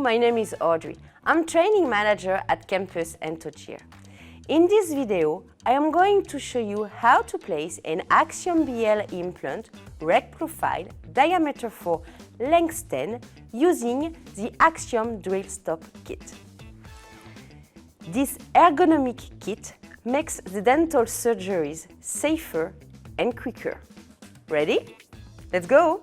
my name is Audrey. I'm training manager at Campus and Tochier. In this video, I am going to show you how to place an Axiom BL implant, rect profile, diameter 4, length 10, using the Axiom drill stop kit. This ergonomic kit makes the dental surgeries safer and quicker. Ready? Let's go!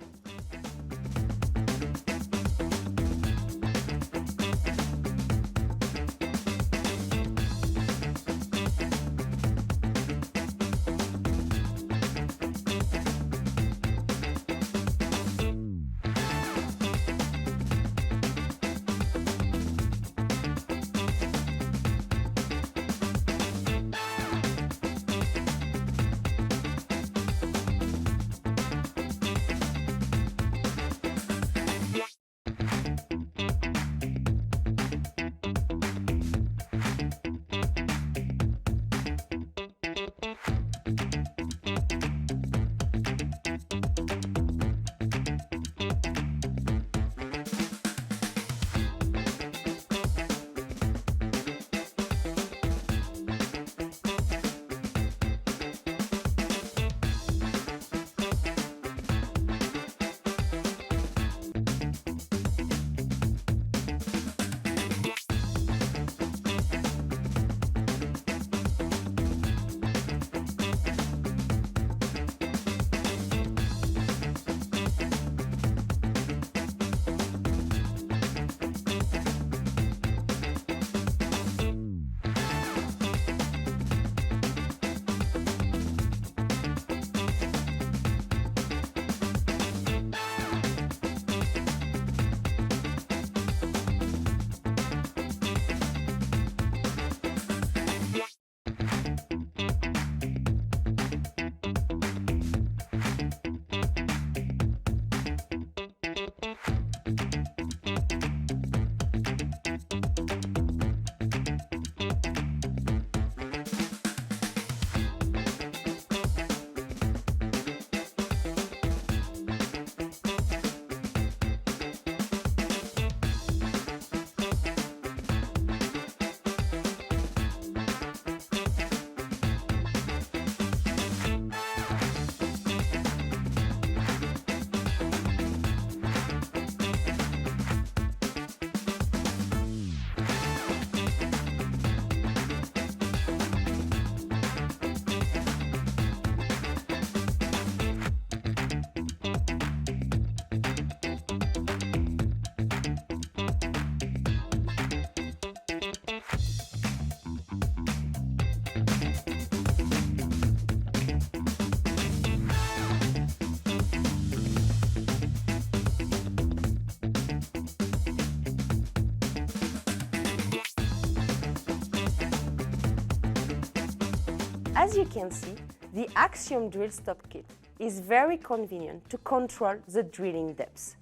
As you can see, the Axiom drill stop kit is very convenient to control the drilling depth.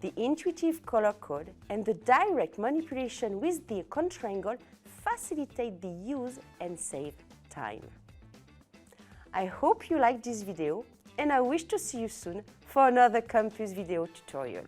The intuitive color code and the direct manipulation with the contriangle facilitate the use and save time. I hope you liked this video and I wish to see you soon for another campus video tutorial.